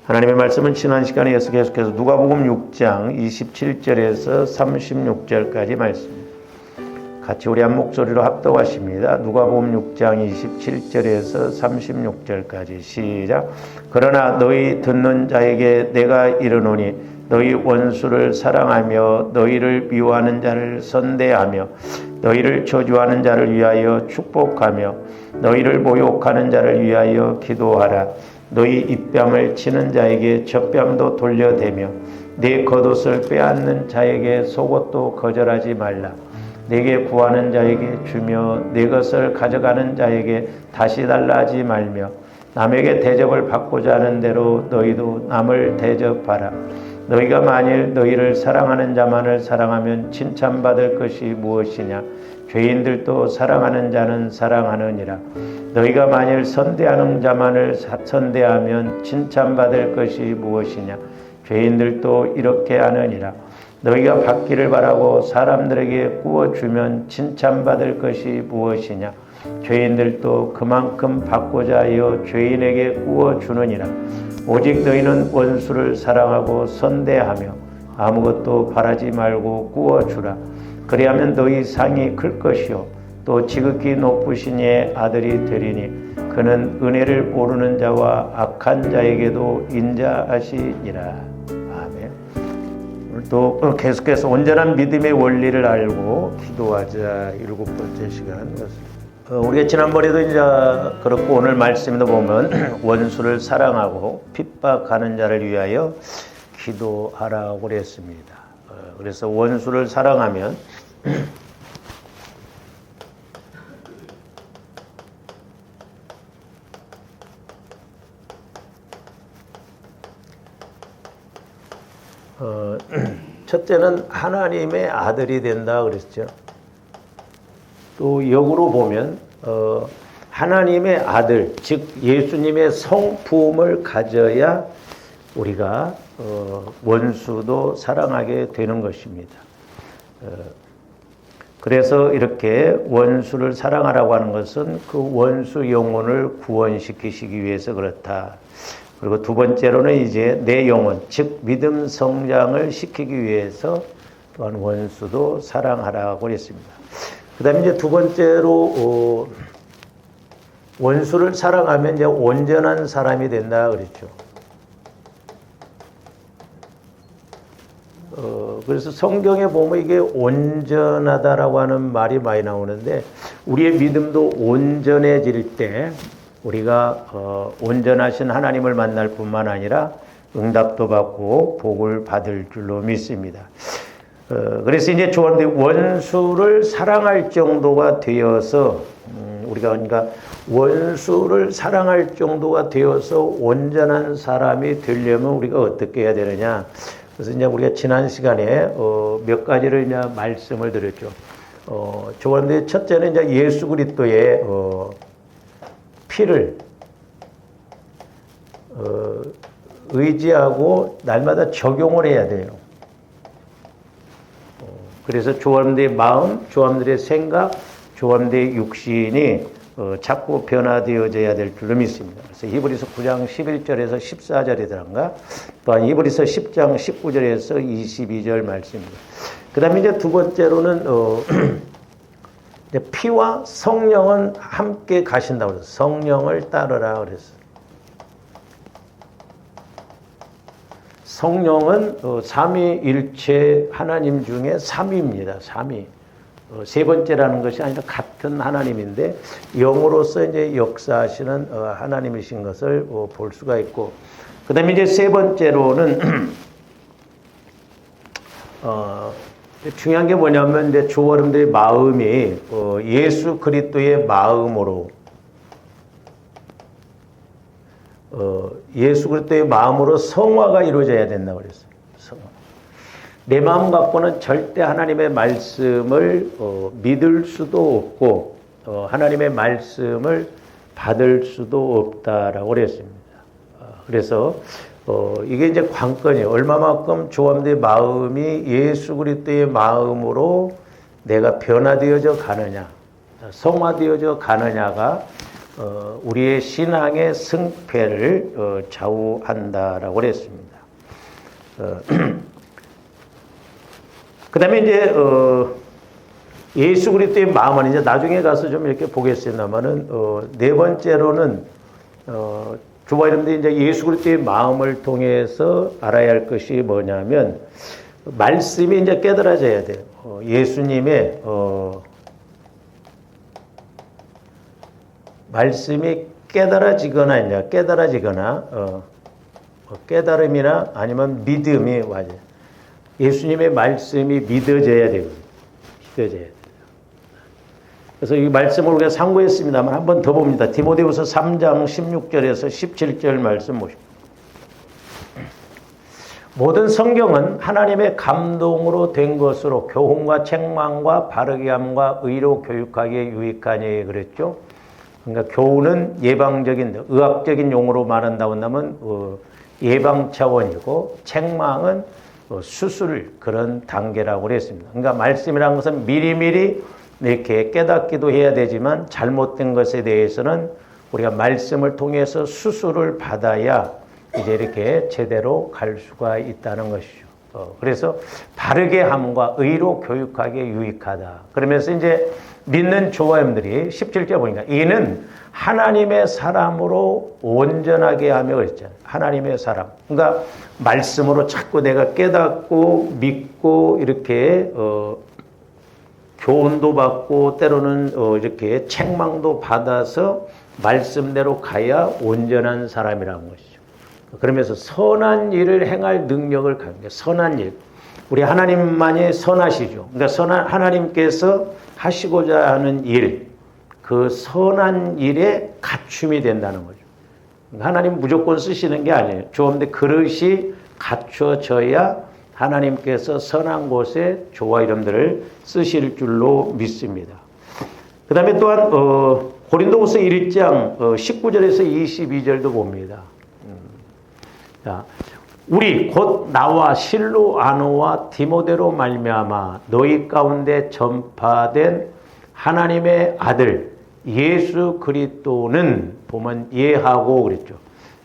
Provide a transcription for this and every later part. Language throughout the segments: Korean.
하나님의 말씀은 지난 시간에 이어서 계속해서 누가복음 6장 27절에서 36절까지 말씀입니다. 같이 우리 한 목소리로 합독하십니다. 누가복음 6장 27절에서 36절까지 시작. 그러나 너희 듣는 자에게 내가 이르노니 너희 원수를 사랑하며 너희를 미워하는 자를 선대하며 너희를 저주하는 자를 위하여 축복하며 너희를 모욕하는 자를 위하여 기도하라. 너희 입뺨을 치는 자에게 젖뺨도 돌려대며 네 겉옷을 빼앗는 자에게 속옷도 거절하지 말라. 내게 구하는 자에게 주며 내 것을 가져가는 자에게 다시 달라 하지 말며 남에게 대접을 받고자 하는 대로 너희도 남을 대접하라. 너희가 만일 너희를 사랑하는 자만을 사랑하면 칭찬받을 것이 무엇이냐. 죄인들도 사랑하는 자는 사랑하느니라. 너희가 만일 선대하는 자만을 선대하면 칭찬받을 것이 무엇이냐. 죄인들도 이렇게 하느니라. 너희가 받기를 바라고 사람들에게 구워주면 칭찬받을 것이 무엇이냐. 죄인들도 그만큼 받고자 하여 죄인에게 구워주느니라. 오직 너희는 원수를 사랑하고 선대하며 아무것도 바라지 말고 구워주라. 그리하면 너희 상이 클 것이요 또 지극히 높으신 이의 아들이 되리니 그는 은혜를 모르는 자와 악한 자에게도 인자하시니라. 아멘. 오늘도 계속해서 온전한 믿음의 원리를 알고 기도하자. 7번째 시간. 우리가 지난번에도 이제 그렇고 오늘 말씀도 보면 원수를 사랑하고 핍박하는 자를 위하여 기도하라고 그랬습니다. 그래서 원수를 사랑하면 첫째는 하나님의 아들이 된다 그랬죠. 또 역으로 보면 하나님의 아들, 즉 예수님의 성품을 가져야 우리가 원수도 사랑하게 되는 것입니다. 그래서 이렇게 원수를 사랑하라고 하는 것은 그 원수 영혼을 구원시키시기 위해서 그렇다. 그리고 두 번째로는 이제 내 영혼, 즉 믿음 성장을 시키기 위해서 또한 원수도 사랑하라고 했습니다. 그 다음에 이제 두 번째로 원수를 사랑하면 이제 온전한 사람이 된다 그랬죠. 그래서 성경에 보면 이게 온전하다라고 하는 말이 많이 나오는데 우리의 믿음도 온전해질 때 우리가 온전하신 하나님을 만날 뿐만 아니라 응답도 받고 복을 받을 줄로 믿습니다. 그래서 이제 조언데 원수를 사랑할 정도가 되어서 우리가 그러니까 원수를 사랑할 정도가 되어서 온전한 사람이 되려면 우리가 어떻게 해야 되느냐. 그래서 이제 우리가 지난 시간에 몇 가지를 이제 말씀을 드렸죠. 조언데 첫째는 이제 예수 그리스도의 피를 의지하고 날마다 적용을 해야 돼요. 그래서 조함들의 마음, 조함들의 생각, 조함들의 육신이 자꾸 변화되어져야 될 줄로 믿습니다. 그래서 히브리서 9장 11절에서 14절이더란가 또한 히브리서 10장 19절에서 22절 말씀입니다. 그 다음에 이제 두 번째로는 피와 성령은 함께 가신다고 그랬어요. 성령을 따르라 그랬어요. 성령은 삼위일체 하나님 중에 3위입니다. 3위. 세 번째라는 것이 아니라 같은 하나님인데 영으로서 이제 역사하시는 하나님이신 것을 볼 수가 있고, 그 다음에 이제 세 번째로는 중요한 게 뭐냐면 이제 조어른들의 마음이 예수 그리스도의 마음으로 예수 그리스도의 마음으로 성화가 이루어져야 된다고 그랬어요. 성화. 내 마음 갖고는 절대 하나님의 말씀을 믿을 수도 없고 하나님의 말씀을 받을 수도 없다라고 그랬습니다. 그래서 이게 이제 관건이에요. 얼마만큼 조함의 마음이 예수 그리스도의 마음으로 내가 변화되어져 가느냐, 성화되어져 가느냐가 우리의 신앙의 승패를 좌우한다라고 그랬습니다. 그 다음에 이제 예수 그리스도의 마음은 이제 나중에 가서 좀 이렇게 보겠습니다만은 네 번째로는 주와 여러분들이 이제 예수 그리스도의 마음을 통해서 알아야 할 것이 뭐냐면 말씀이 이제 깨달아져야 돼요. 예수님의 말씀이 깨달아지거나 깨달음이나 아니면 믿음이 와요. 예수님의 말씀이 믿어져야 되거든요. 믿어져야 돼요. 그래서 이 말씀을 우리가 상고했습니다만 한 번 더 봅니다. 디모데후서 3장 16절에서 17절 말씀 보십시오. 모든 성경은 하나님의 감동으로 된 것으로 교훈과 책망과 바르게 함과 의로 교육하기에 유익하니 그랬죠. 그러니까 교훈은 예방적인 의학적인 용어로 말한다고 한다면 예방 차원이고 책망은 수술 그런 단계라고 그랬습니다. 그러니까 말씀이라는 것은 미리미리 이렇게 깨닫기도 해야 되지만 잘못된 것에 대해서는 우리가 말씀을 통해서 수술을 받아야 이제 이렇게 제대로 갈 수가 있다는 것이죠. 그래서 바르게 함과 의로 교육하기에 유익하다. 그러면서 이제 믿는 조화염들이 17절 보니까 이는 하나님의 사람으로 온전하게 하며 그랬잖아요. 하나님의 사람. 그러니까 말씀으로 자꾸 내가 깨닫고 믿고 이렇게 교훈도 받고 때로는 이렇게 책망도 받아서 말씀대로 가야 온전한 사람이라는 것이죠. 그러면서 선한 일을 행할 능력을 갖는 선한 일. 우리 하나님만이 선하시죠. 그러니까 하나님께서 하시고자 하는 일, 그 선한 일에 갖춤이 된다는 거죠. 하나님 무조건 쓰시는 게 아니에요. 좋은데 그릇이 갖춰져야 하나님께서 선한 곳에 조화 이름들을 쓰실 줄로 믿습니다. 그 다음에 또한 고린도후서 1장 19절에서 22절도 봅니다. 자, 우리 곧 나와 실로아노와 디모데로 말미암아 너희 가운데 전파된 하나님의 아들 예수 그리스도는 보면 예하고 그랬죠.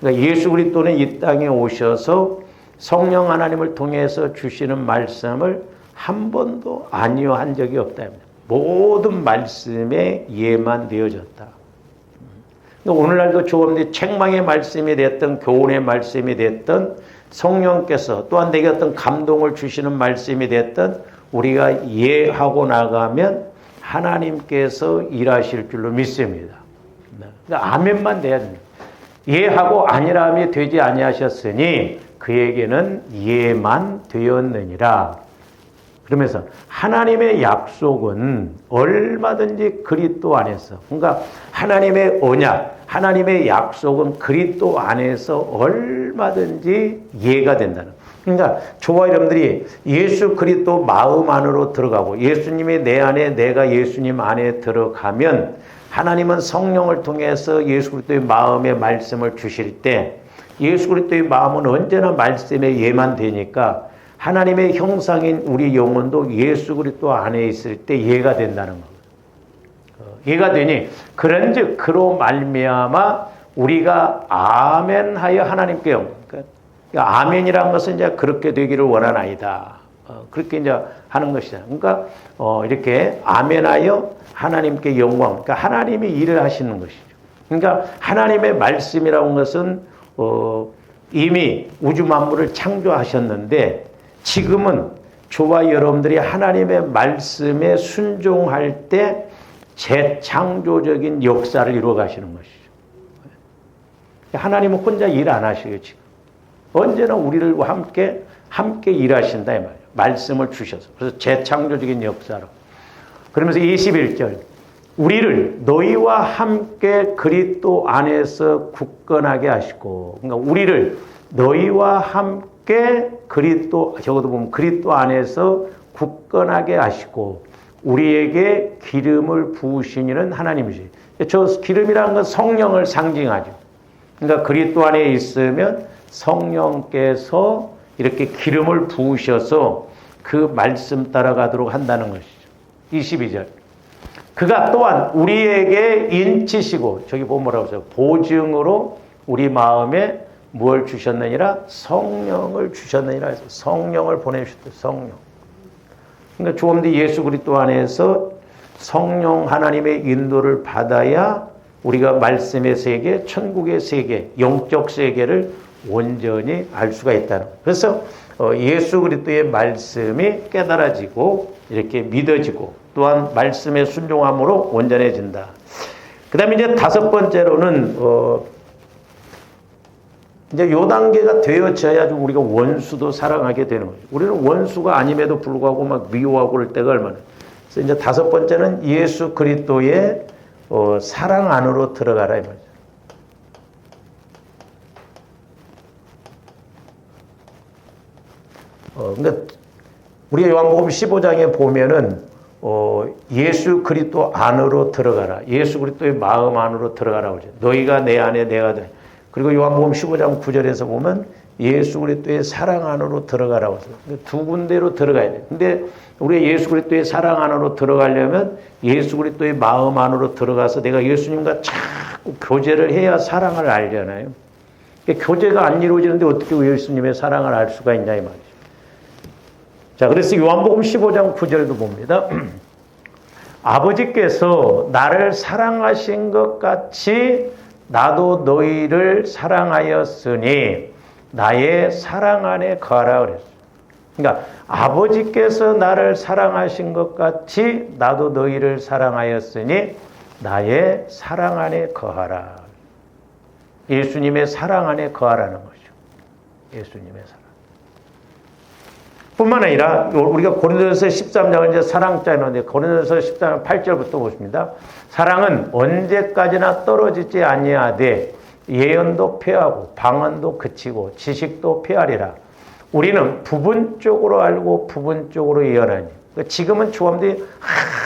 그러니까 예수 그리스도는 이 땅에 오셔서 성령 하나님을 통해서 주시는 말씀을 한 번도 아니요 한 적이 없다. 모든 말씀에 예만 되어졌다. 오늘날도 조금 책망의 말씀이 됐든 교훈의 말씀이 됐든 성령께서 또한 내게 어떤 감동을 주시는 말씀이 됐든 우리가 예하고 나가면 하나님께서 일하실 줄로 믿습니다. 그러니까 아멘만 돼야 됩니다. 예하고 아니라함이 되지 아니하셨으니 그에게는 예만 되었느니라. 그러면서 하나님의 약속은 얼마든지 그리스도 안에서, 그러니까 하나님의 언약, 하나님의 약속은 그리스도 안에서 얼마든지 예가 된다는. 그러니까 저와 여러분들이 예수 그리스도 마음 안으로 들어가고 예수님이 내 안에 내가 예수님 안에 들어가면 하나님은 성령을 통해서 예수 그리스도의 마음의 말씀을 주실 때 예수 그리스도의 마음은 언제나 말씀에 예만 되니까 하나님의 형상인 우리 영혼도 예수 그리스도 안에 있을 때 예가 된다는 겁니다. 예가 되니 그런즉 그로 말미암아 우리가 아멘하여 하나님께 그러니까 아멘이라는 것은 이제 그렇게 되기를 원하나이다. 그렇게 이제 하는 것이잖아요. 그러니까 이렇게 아멘하여 하나님께 영광. 그러니까 하나님이 일을 하시는 것이죠. 그러니까 하나님의 말씀이라는 것은 이미 우주 만물을 창조하셨는데 지금은 저와 여러분들이 하나님의 말씀에 순종할 때 재창조적인 역사를 이루어 가시는 것이죠. 하나님은 혼자 일 안 하시고요, 지금. 언제나 우리를 함께 일하신다, 이 말이에요. 말씀을 주셔서. 그래서 재창조적인 역사로. 그러면서 21절. 우리를 너희와 함께 그리스도 안에서 굳건하게 하시고, 그러니까 우리를 너희와 함께 적어도 보면 그리스도 안에서 굳건하게 하시고, 우리에게 기름을 부으신 이는 하나님이시. 저 기름이라는 건 성령을 상징하죠. 그러니까 그리스도 안에 있으면 성령께서 이렇게 기름을 부으셔서 그 말씀 따라가도록 한다는 것이죠. 22절. 그가 또한 우리에게 인치시고, 저기 보면 뭐라고 써요? 보증으로 우리 마음에 뭘 주셨느니라? 성령을 주셨느니라 해서 성령을 보내주셨다. 성령. 그러니까 조금도 예수 그리스도 안에서 성령 하나님의 인도를 받아야 우리가 말씀의 세계, 천국의 세계, 영적 세계를 온전히 알 수가 있다는 거예요. 그래서 예수 그리스도의 말씀이 깨달아지고 이렇게 믿어지고 또한 말씀에 순종함으로 온전해진다. 그 다음에 이제 다섯 번째로는 이제 요 단계가 되어져야 우리가 원수도 사랑하게 되는 거죠. 우리는 원수가 아님에도 불구하고 막 미워하고 그럴 때가 얼마나. 그래서 이제 다섯 번째는 예수 그리스도의 사랑 안으로 들어가라 이 말이죠. 그러니까 우리가 요한복음 15장에 보면은 예수 그리스도 안으로 들어가라. 예수 그리스도의 마음 안으로 들어가라 그러죠. 너희가 내 안에 내가 돼. 그리고 요한복음 15장 9절에서 보면 예수 그리스도의 사랑 안으로 들어가라고 해서 두 군데로 들어가야 돼. 근데 우리가 예수 그리스도의 사랑 안으로 들어가려면 예수 그리스도의 마음 안으로 들어가서 내가 예수님과 자꾸 교제를 해야 사랑을 알잖아요. 그러니까 교제가 안 이루어지는데 어떻게 예수님의 사랑을 알 수가 있냐 이 말이죠. 자, 그래서 요한복음 15장 9절도 봅니다. 아버지께서 나를 사랑하신 것 같이 나도 너희를 사랑하였으니 나의 사랑 안에 거하라 그랬어요. 그러니까 아버지께서 나를 사랑하신 것 같이 나도 너희를 사랑하였으니 나의 사랑 안에 거하라. 예수님의 사랑 안에 거하라는 거죠. 예수님의 사랑. 뿐만 아니라 우리가 고린도전서 13장을 이제 사랑자 했는데 고린도전서 13장 8절부터 보십니다. 사랑은 언제까지나 떨어지지 아니하되 예언도 패하고 방언도 그치고 지식도 패하리라. 우리는 부분적으로 알고 부분적으로 예언하니. 지금은 조금들이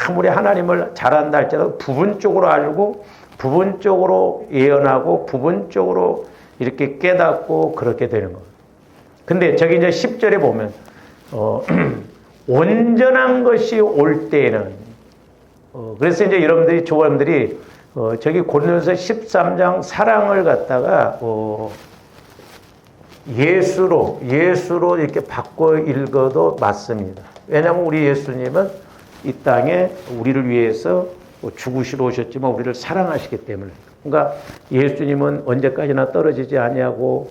아무리 하나님을 잘한다 할지라도 부분적으로 알고 부분적으로 예언하고 부분적으로 이렇게 깨닫고 그렇게 되는 거예요. 근데 저기 이제 10절에 보면 온전한 것이 올 때에는 그래서 이제 여러분들이 조원들이 저기 고린도전서 13장 사랑을 갖다가 예수로 이렇게 바꿔 읽어도 맞습니다. 왜냐하면 우리 예수님은 이 땅에 우리를 위해서 죽으시러 오셨지만 우리를 사랑하시기 때문에. 그러니까 예수님은 언제까지나 떨어지지 아니하고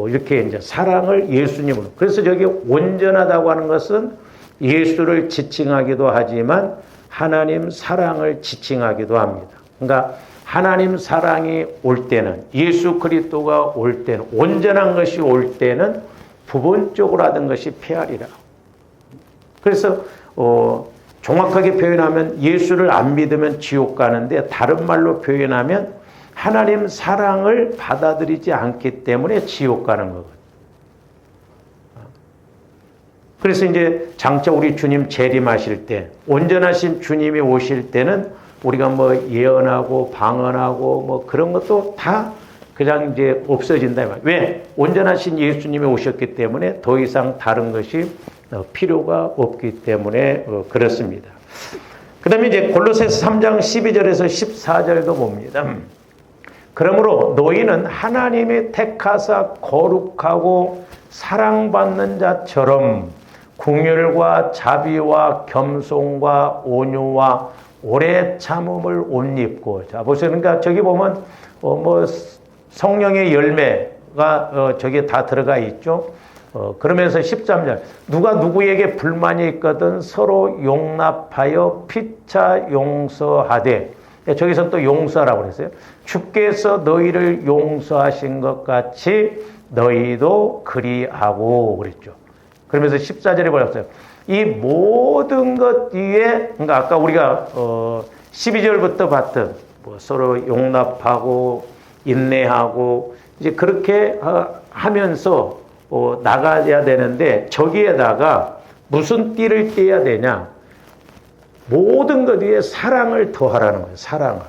이렇게 이제 사랑을 예수님으로. 그래서 저기 온전하다고 하는 것은 예수를 지칭하기도 하지만 하나님 사랑을 지칭하기도 합니다. 그러니까 하나님 사랑이 올 때는 예수 그리스도가 올 때는 온전한 것이 올 때는 부분적으로 하던 것이 폐하리라. 그래서 정확하게 표현하면 예수를 안 믿으면 지옥 가는데 다른 말로 표현하면 하나님 사랑을 받아들이지 않기 때문에 지옥 가는 거거든요. 그래서 이제 장차 우리 주님 재림하실 때 온전하신 주님이 오실 때는 우리가 뭐 예언하고 방언하고 뭐 그런 것도 다 그냥 이제 없어진다. 왜? 온전하신 예수님이 오셨기 때문에 더 이상 다른 것이 필요가 없기 때문에 그렇습니다. 그 다음에 이제 골로새서 3장 12절에서 14절도 봅니다. 그러므로 너희는 하나님이 택하사 거룩하고 사랑받는 자처럼 긍휼과 자비와 겸손과 온유와 오래 참음을 옷 입고. 자, 보세요. 그러니까 저기 보면 뭐 성령의 열매가 저기에 다 들어가 있죠. 그러면서 13절 누가 누구에게 불만이 있거든 서로 용납하여 피차 용서하되. 저기서 또 용서라고 그랬어요. 주께서 너희를 용서하신 것 같이 너희도 그리하고 그랬죠. 그러면서 14절에 보셨어요. 이 모든 것 위에, 그러니까 아까 우리가 12절부터 봤던 뭐 서로 용납하고 인내하고 이제 그렇게 하면서 나가야 되는데 저기에다가 무슨 띠를 떼야 되냐? 모든 것 위에 사랑을 더하라는 거예요. 사랑을.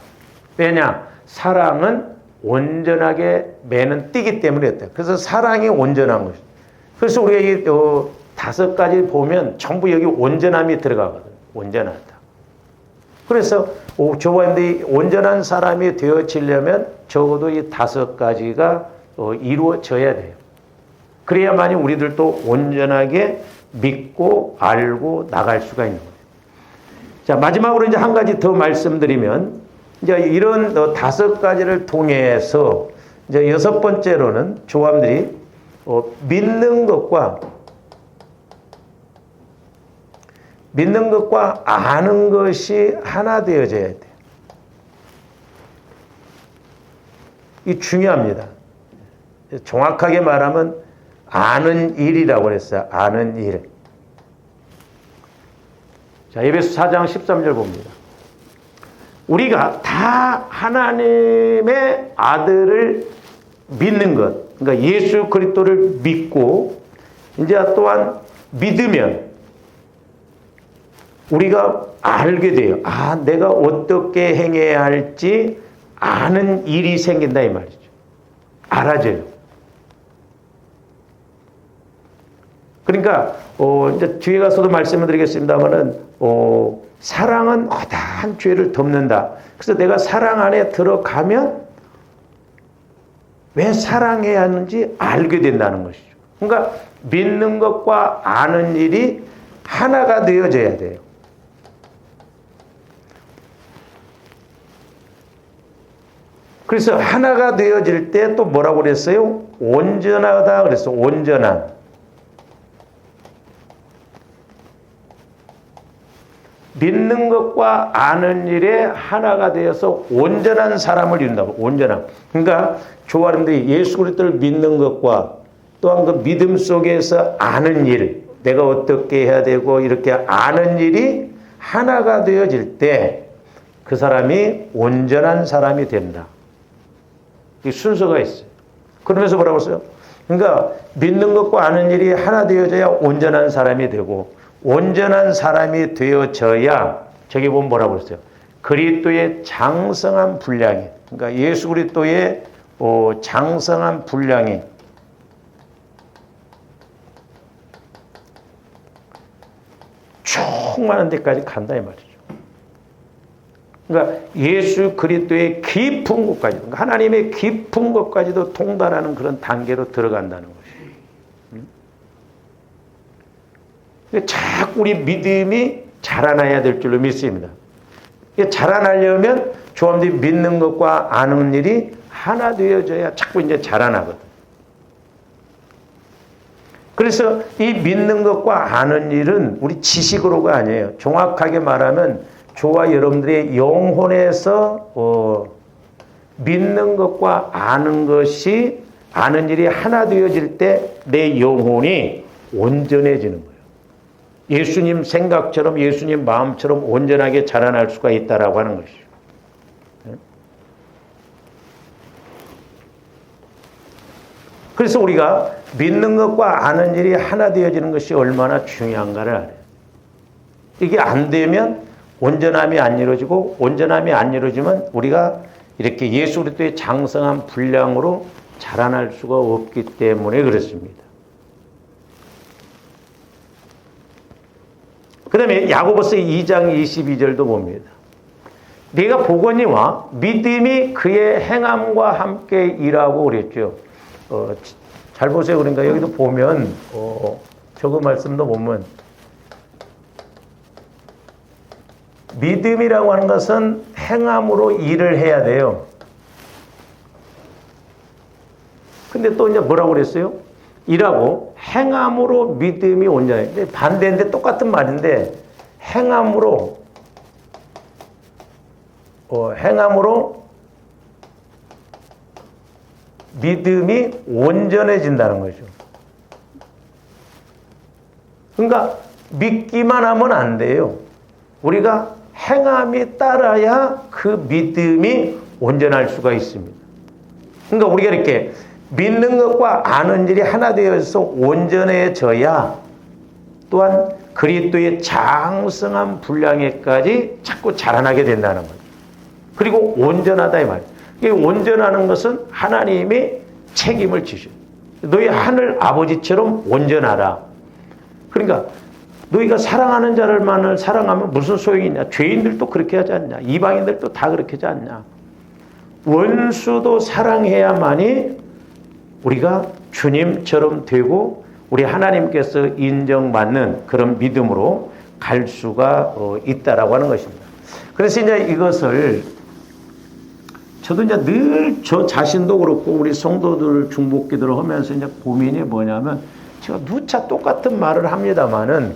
왜냐? 사랑은 온전하게 매는 띠기 때문에 했대요. 그래서 사랑이 온전한 것이죠. 그래서 우리가 이 다섯 가지 보면 전부 여기 온전함이 들어가거든요. 온전하다. 그래서 저와 여러분들이 온전한 사람이 되어지려면 적어도 이 5가지가 이루어져야 돼요. 그래야만이 우리들도 온전하게 믿고 알고 나갈 수가 있는 거예요. 자, 마지막으로 이제 한 가지 더 말씀드리면, 이제 이런 5가지를 통해서 이제 6번째로는 조함들이 믿는 것과 아는 것이 하나 되어져야 돼요. 이 중요합니다. 정확하게 말하면 아는 일이라고 그랬어요. 아는 일. 자, 에베소 4장 13절 봅니다. 우리가 다 하나님의 아들을 믿는 것, 그러니까 예수 그리스도를 믿고 이제 또한 믿으면 우리가 알게 돼요. 아, 내가 어떻게 행해야 할지 아는 일이 생긴다 이 말이죠. 알아져요. 그러니까 이제 뒤에 가서도 말씀을 드리겠습니다만은 사랑은 어떠한 죄를 덮는다. 그래서 내가 사랑 안에 들어가면 왜 사랑해야 하는지 알게 된다는 것이죠. 그러니까 믿는 것과 아는 일이 하나가 되어져야 돼요. 그래서 하나가 되어질 때 또 뭐라고 그랬어요? 온전하다 그랬어. 온전한. 믿는 것과 아는 일에 하나가 되어서 온전한 사람을 이룬다고. 온전함. 그러니까 조아름들이 예수 그리스도를 믿는 것과 또한 그 믿음 속에서 아는 일, 내가 어떻게 해야 되고 이렇게 아는 일이 하나가 되어질 때 그 사람이 온전한 사람이 된다. 이 순서가 있어요. 그러면서 뭐라고 했어요? 그러니까 믿는 것과 아는 일이 하나 되어져야 온전한 사람이 되고, 온전한 사람이 되어져야 저기 보면 뭐라고 했어요? 그리스도의 장성한 분량이, 그러니까 예수 그리스도의 장성한 분량이 충만한 데까지 간다 이 말이죠. 그러니까 예수 그리스도의 깊은 곳까지, 그러니까 하나님의 깊은 곳까지도 통달하는 그런 단계로 들어간다는 것이에요. 자꾸 우리 믿음이 자라나야 될 줄로 믿습니다. 자라나려면 조함들이 믿는 것과 아는 일이 하나 되어져야 자꾸 이제 자라나거든. 그래서 이 믿는 것과 아는 일은 우리 지식으로가 아니에요. 정확하게 말하면 저와 여러분들의 영혼에서 믿는 것과 아는 것이, 아는 일이 하나 되어질 때 내 영혼이 온전해지는 거예요. 예수님 생각처럼, 예수님 마음처럼 온전하게 자라날 수가 있다라고 하는 것이죠. 그래서 우리가 믿는 것과 아는 일이 하나 되어지는 것이 얼마나 중요한가를 알아요. 이게 안 되면 온전함이 안 이루어지고, 온전함이 안 이루어지면 우리가 이렇게 예수 그리스도의 장성한 분량으로 자라날 수가 없기 때문에 그렇습니다. 그 다음에 야고보서 2장 22절도 봅니다. 네가 보거니와 믿음이 그의 행함과 함께 일하고 그랬죠. 잘 보세요. 그러니까 여기도 보면 저거 말씀도 보면 믿음이라고 하는 것은 행함으로 일을 해야 돼요. 근데 또 이제 뭐라고 그랬어요? 일하고 행함으로 믿음이 온전해. 반대인데 똑같은 말인데 행함으로 믿음이 온전해진다는 거죠. 그러니까 믿기만 하면 안 돼요. 우리가 행함이 따라야 그 믿음이 온전할 수가 있습니다. 그러니까 우리가 이렇게 믿는 것과 아는 일이 하나 되어서 온전해져야 또한 그리스도의 장성한 분량에까지 자꾸 자라나게 된다는 거예요. 그리고 온전하다 이 말이에요. 이 온전하는 것은 하나님이 책임을 지셔요. 너희 하늘 아버지처럼 온전하라. 그러니까 너희가 사랑하는 자를만을 사랑하면 무슨 소용이 있냐? 죄인들도 그렇게 하지 않냐? 이방인들도 다 그렇게 하지 않냐? 원수도 사랑해야만이 우리가 주님처럼 되고 우리 하나님께서 인정받는 그런 믿음으로 갈 수가 있다라고 하는 것입니다. 그래서 이제 이것을 저도 이제 늘 저 자신도 그렇고 우리 성도들 중보기도를 하면서 이제 고민이 뭐냐면 제가 누차 똑같은 말을 합니다만은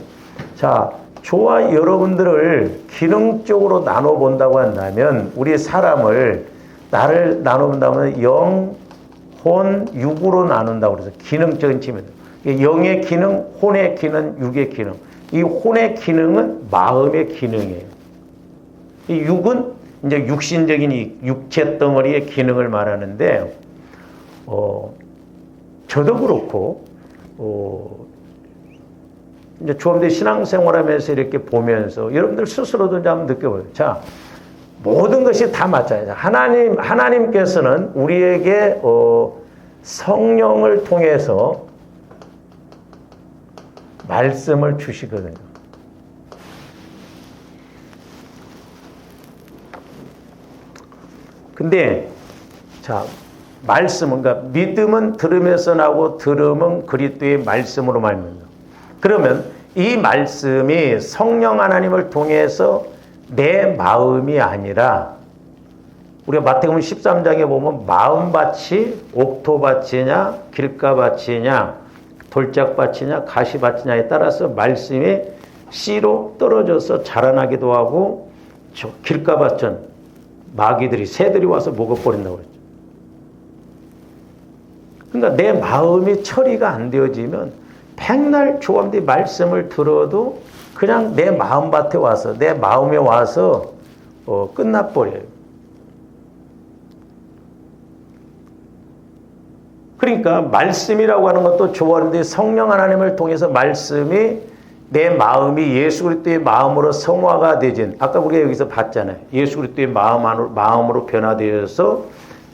자, 저와 여러분들을 기능적으로 나눠본다고 한다면 우리 사람을 나를 나눠본다면 영, 혼, 육으로 나눈다고 그래서 기능적인 측면. 영의 기능, 혼의 기능, 육의 기능. 이 혼의 기능은 마음의 기능이에요. 이 육은 이제 육신적인 육체 덩어리의 기능을 말하는데, 저도 그렇고, 이제 조합대 신앙생활하면서 이렇게 보면서 여러분들 스스로도 이제 한번 느껴봐요. 자, 모든 것이 다 맞아요. 하나님께서는 우리에게 성령을 통해서 말씀을 주시거든요. 근데 자, 말씀은 그러니까 믿음은 들음에서 나고 들음은 그리스도의 말씀으로 말합니다. 그러면 이 말씀이 성령 하나님을 통해서 내 마음이 아니라 우리가 마태복음 13장에 보면 마음밭이 옥토밭이냐 길가밭이냐 돌짝밭이냐 가시밭이냐에 따라서 말씀이 씨로 떨어져서 자라나기도 하고 저 길가밭은 마귀들이 새들이 와서 먹어버린다고 그랬죠. 그러니까 내 마음이 처리가 안 되어지면 백날 조감대 말씀을 들어도 그냥 내 마음밭에 와서 내 마음에 와서 끝나버려요. 그러니까 말씀이라고 하는 것도 좋아하는데 성령 하나님을 통해서 말씀이 내 마음이 예수 그리스도의 마음으로 성화가 되진 아까 우리가 여기서 봤잖아요. 예수 그리스도의 마음으로 변화되어서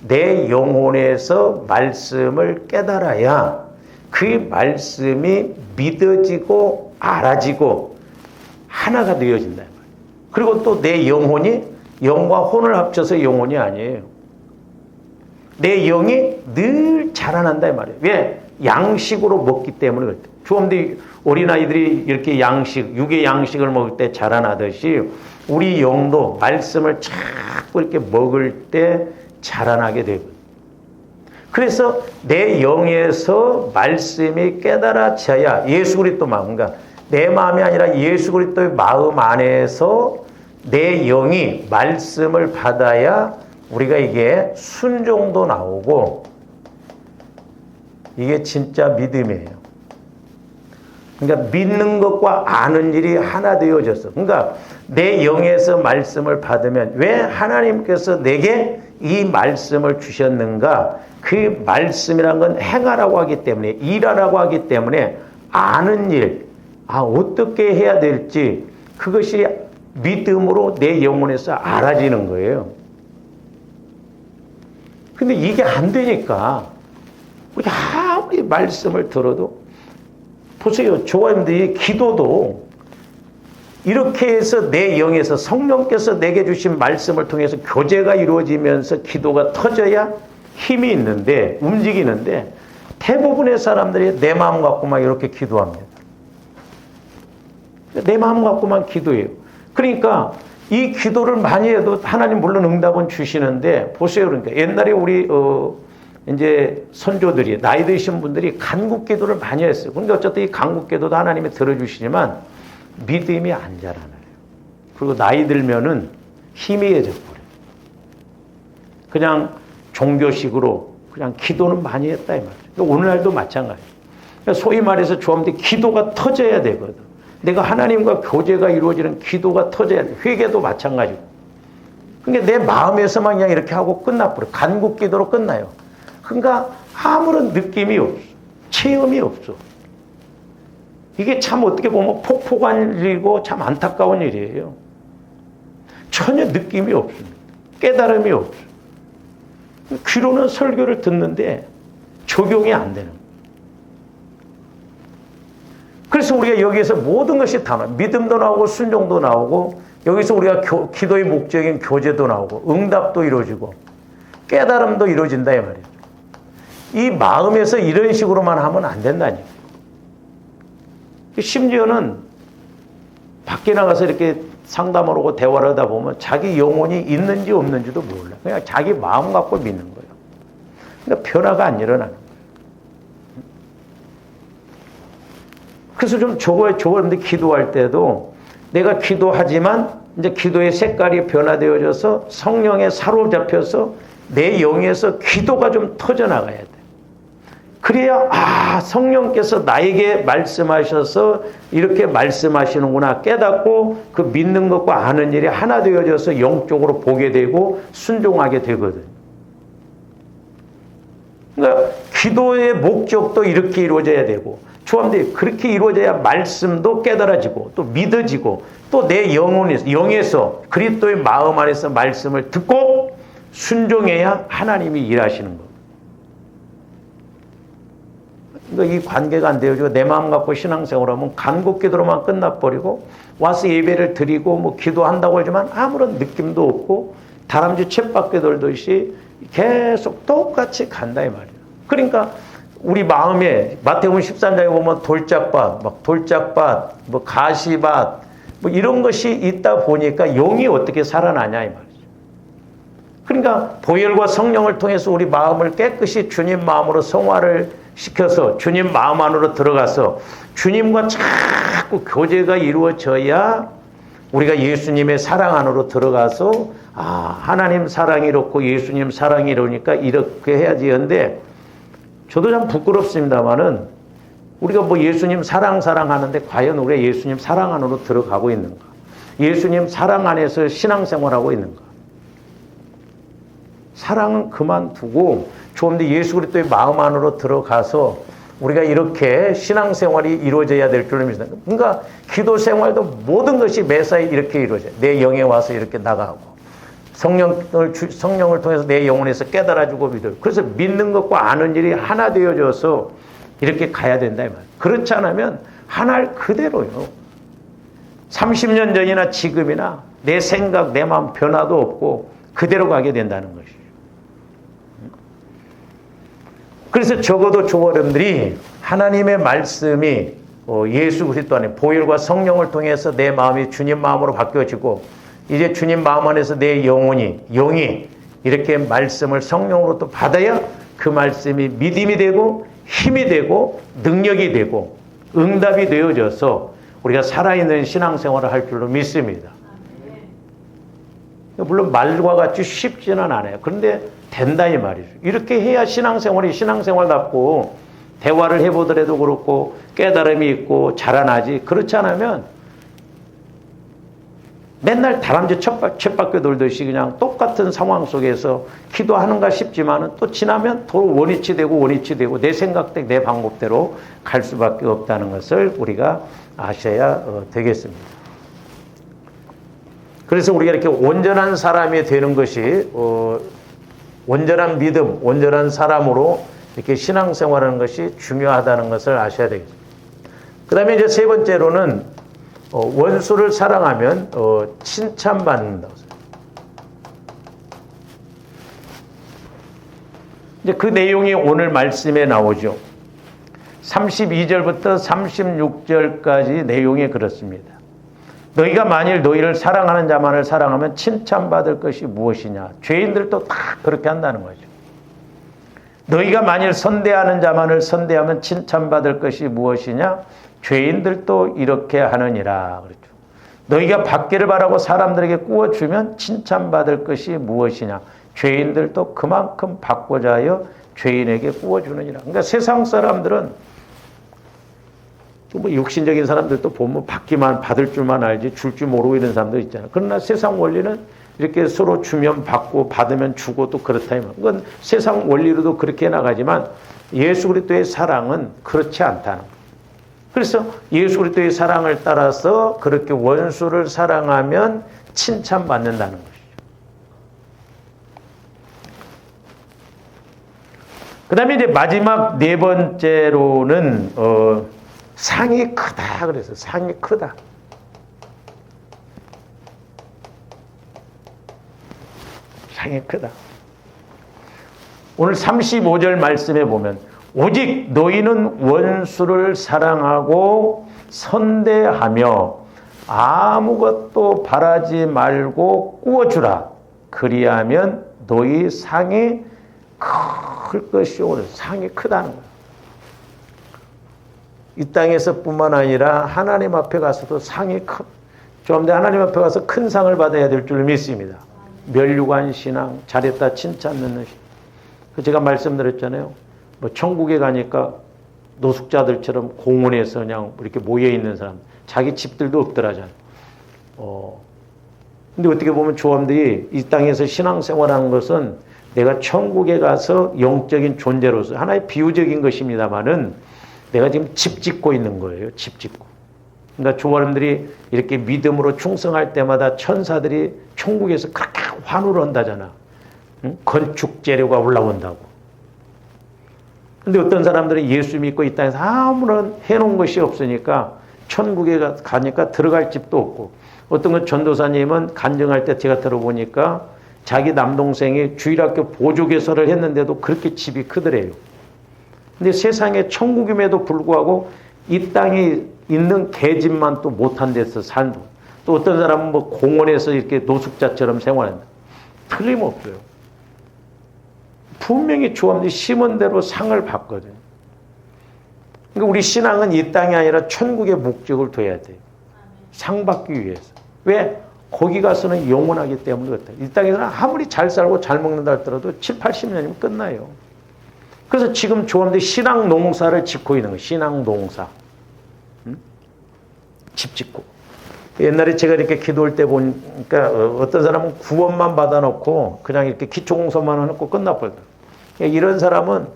내 영혼에서 말씀을 깨달아야 그 말씀이 믿어지고 알아지고 하나가 되어진다. 그리고 또 내 영혼이 영과 혼을 합쳐서 영혼이 아니에요. 내 영이 늘 자라난다 이 말이에요. 왜? 양식으로 먹기 때문에 그렇다. 주엄대 어린아이들이 이렇게 양식, 육의 양식을 먹을 때 자라나듯이 우리 영도 말씀을 자꾸 이렇게 먹을 때 자라나게 되거든요. 그래서 내 영에서 말씀이 깨달아져야 예수 그리스도 마음, 그러니까 내 마음이 아니라 예수 그리스도의 마음 안에서 내 영이 말씀을 받아야 우리가 이게 순종도 나오고 이게 진짜 믿음이에요. 그러니까 믿는 것과 아는 일이 하나 되어졌어. 그러니까 내 영에서 말씀을 받으면 왜 하나님께서 내게 이 말씀을 주셨는가? 그 말씀이란 건 행하라고 하기 때문에 일하라고 하기 때문에 아는 일, 어떻게 해야 될지 그것이 믿음으로 내 영혼에서 알아지는 거예요. 근데 이게 안 되니까 우리가 아무리 말씀을 들어도 보세요. 조아님들이 기도도 이렇게 해서 내 영에서 성령께서 내게 주신 말씀을 통해서 교제가 이루어지면서 기도가 터져야 힘이 있는데 움직이는데 대부분의 사람들이 내 마음 갖고만 이렇게 기도합니다. 내 마음 갖고만 기도해요. 그러니까 이 기도를 많이 해도 하나님 물론 응답은 주시는데 보세요. 그러니까 옛날에 우리 이제 선조들이 나이 드신 분들이 간국 기도를 많이 했어요. 그런데 어쨌든 이 간국 기도도 하나님이 들어주시지만 믿음이 안 자라나요. 그리고 나이 들면은 희미해져 버려요. 그냥 종교식으로 그냥 기도는 많이 했다 이 말이에요. 그러니까 오늘날도 마찬가지예요. 그러니까 소위 말해서 조합대 기도가 터져야 되거든. 내가 하나님과 교제가 이루어지는 기도가 터져야 돼. 회개도 마찬가지고. 그러니까 내 마음에서만 그냥 이렇게 하고 끝나버려. 간국 기도로 끝나요. 그러니까 아무런 느낌이 없어. 체험이 없어. 이게 참 어떻게 보면 폭포한 일이고 참 안타까운 일이에요. 전혀 느낌이 없습니다. 깨달음이 없어. 귀로는 설교를 듣는데 적용이 안 되는 거예요. 그래서 우리가 여기에서 모든 것이 다 나와요. 믿음도 나오고 순종도 나오고 여기서 우리가 기도의 목적인 교제도 나오고 응답도 이루어지고 깨달음도 이루어진다 이 말이에요. 이 마음에서 이런 식으로만 하면 안 된다니까. 심지어는 밖에 나가서 이렇게 상담을 하고 대화를 하다 보면 자기 영혼이 있는지 없는지도 몰라. 그냥 자기 마음 갖고 믿는 거예요. 그러니까 변화가 안 일어나는 거예요. 그래서 좀 저거는데 기도할 때도 내가 기도하지만 이제 기도의 색깔이 변화되어져서 성령에 사로잡혀서 내 영에서 기도가 좀 터져나가야 돼. 그래야 성령께서 나에게 말씀하셔서 이렇게 말씀하시는구나 깨닫고 그 믿는 것과 아는 일이 하나 되어져서 영적으로 보게 되고 순종하게 되거든. 그러니까 기도의 목적도 이렇게 이루어져야 되고 조함들이 그렇게 이루어져야 말씀도 깨달아지고 또 믿어지고 또 내 영에서 그리스도의 마음 안에서 말씀을 듣고 순종해야 하나님이 일하시는 거. 그러니까 이 관계가 안 되어지고 내 마음 갖고 신앙생활하면 간곡기도로만 끝나버리고 와서 예배를 드리고 뭐 기도한다고 하지만 아무런 느낌도 없고 다람쥐 쳇바퀴 돌듯이 계속 똑같이 간다 이 말이에요. 그러니까 우리 마음에 마태복음 13장에 보면 돌짝밭, 뭐 가시밭 뭐 이런 것이 있다 보니까 영이 어떻게 살아나냐 이 말이죠. 그러니까 보혈과 성령을 통해서 우리 마음을 깨끗이 주님 마음으로 성화를 시켜서 주님 마음 안으로 들어가서 주님과 자꾸 교제가 이루어져야 우리가 예수님의 사랑 안으로 들어가서 하나님 사랑이 이렇고 예수님 사랑이 이러니까 이렇게 해야지 하는데 저도 참 부끄럽습니다만은 우리가 뭐 예수님 사랑 하는데 과연 우리가 예수님 사랑 안으로 들어가고 있는가? 예수님 사랑 안에서 신앙생활하고 있는가? 사랑은 그만두고 좀 더 예수 그리스도의 마음 안으로 들어가서 우리가 이렇게 신앙생활이 이루어져야 될 줄을 믿습니다. 그러니까 기도생활도 모든 것이 매사에 이렇게 이루어져요. 내 영에 와서 이렇게 나가고 성령을 통해서 내 영혼에서 깨달아주고 믿어요. 그래서 믿는 것과 아는 일이 하나 되어져서 이렇게 가야 된다 이 말이에요. 그렇지 않으면 하나를 그대로요. 30년 전이나 지금이나 내 생각, 내 마음 변화도 없고 그대로 가게 된다는 것이죠. 그래서 적어도 조어른들이 하나님의 말씀이 예수 그리스도 안에 보혈과 성령을 통해서 내 마음이 주님 마음으로 바뀌어지고 이제 주님 마음 안에서 내 영이 이렇게 말씀을 성령으로 또 받아야 그 말씀이 믿음이 되고 힘이 되고 능력이 되고 응답이 되어져서 우리가 살아있는 신앙생활을 할 줄로 믿습니다. 물론 말과 같이 쉽지는 않아요. 그런데 된다 이 말이죠. 이렇게 해야 신앙생활이 신앙생활답고 대화를 해보더라도 그렇고 깨달음이 있고 자라나지. 그렇지 않으면 맨날 다람쥐 쳇바퀴 돌듯이 그냥 똑같은 상황 속에서 기도하는가 싶지만은 또 지나면 더 원위치 되고 내 생각대로 내 방법대로 갈 수밖에 없다는 것을 우리가 아셔야 되겠습니다. 그래서 우리가 이렇게 온전한 사람이 되는 것이 온전한 믿음, 온전한 사람으로 이렇게 신앙생활하는 것이 중요하다는 것을 아셔야 되겠습니다. 그 다음에 이제 세 번째로는 원수를 사랑하면 칭찬받는다고. 이제 그 내용이 오늘 말씀에 나오죠. 32절부터 36절까지 내용이 그렇습니다. 너희가 만일 너희를 사랑하는 자만을 사랑하면 칭찬받을 것이 무엇이냐. 죄인들도 다 그렇게 한다는 거죠. 너희가 만일 선대하는 자만을 선대하면 칭찬받을 것이 무엇이냐. 죄인들도 이렇게 하느니라. 그렇죠. 너희가 받기를 바라고 사람들에게 꾸어주면 칭찬받을 것이 무엇이냐. 죄인들도 그만큼 받고자 하여 죄인에게 꾸어주느니라. 그러니까 세상 사람들은 뭐 육신적인 사람들도 보면 받기만 받을 줄만 알지 줄 줄 모르고 이런 사람들 있잖아요. 그러나 세상 원리는 이렇게 서로 주면 받고 받으면 주고 또 그렇다. 그건 세상 원리로도 그렇게 나가지만 예수 그리스도의 사랑은 그렇지 않다는 거예요. 그래서 예수 그리스도의 사랑을 따라서 그렇게 원수를 사랑하면 칭찬받는다는 것이죠. 그 다음에 이제 마지막 네 번째로는 상이 크다 그래서 상이 크다. 상이 크다. 오늘 35절 말씀에 보면 오직 너희는 원수를 사랑하고 선대하며 아무것도 바라지 말고 꾸어주라. 그리하면 너희 상이 클 것이오. 상이 크다는 거예요. 이 땅에서 뿐만 아니라 하나님 앞에 가서도 상이 좀 더 하나님 앞에 가서 큰 상을 받아야 될 줄 믿습니다. 멸류관 신앙, 잘했다 칭찬 듣는 신앙. 제가 말씀드렸잖아요. 뭐 천국에 가니까 노숙자들처럼 공원에서 그냥 이렇게 모여 있는 사람, 자기 집들도 없더라잖아요. 근데 어떻게 보면 조함들이 이 땅에서 신앙생활하는 것은 내가 천국에 가서 영적인 존재로서 하나의 비유적인 것입니다만은 내가 지금 집 짓고 있는 거예요. 집 짓고. 그러니까 조함들이 이렇게 믿음으로 충성할 때마다 천사들이 천국에서 그렇게 환호를 한다잖아. 응? 건축 재료가 올라온다고. 근데 어떤 사람들은 예수 믿고 이 땅에서 아무런 해놓은 것이 없으니까 천국에 가니까 들어갈 집도 없고, 어떤 건 전도사님은 간증할 때 제가 들어보니까 자기 남동생이 주일학교 보조개설을 했는데도 그렇게 집이 크더래요. 근데 세상에 천국임에도 불구하고 이 땅에 있는 개집만 또 못한 데서 살고, 또 어떤 사람은 뭐 공원에서 이렇게 노숙자처럼 생활한다. 틀림없어요. 분명히 조합들이 심은 대로 상을 받거든요. 그러니까 우리 신앙은 이 땅이 아니라 천국의 목적을 둬야 돼요. 상 받기 위해서. 왜? 거기 가서는 영원하기 때문에 그렇다. 이 땅에서는 아무리 잘 살고 잘 먹는다 하더라도 7, 80년이면 끝나요. 그래서 지금 조합들이 신앙 농사를 짓고 있는 거예요. 신앙 농사. 집 짓고. 옛날에 제가 이렇게 기도할 때 보니까 어떤 사람은 구원만 받아놓고 그냥 이렇게 기초공사만 해놓고 끝나버리더라고요. 이런 사람은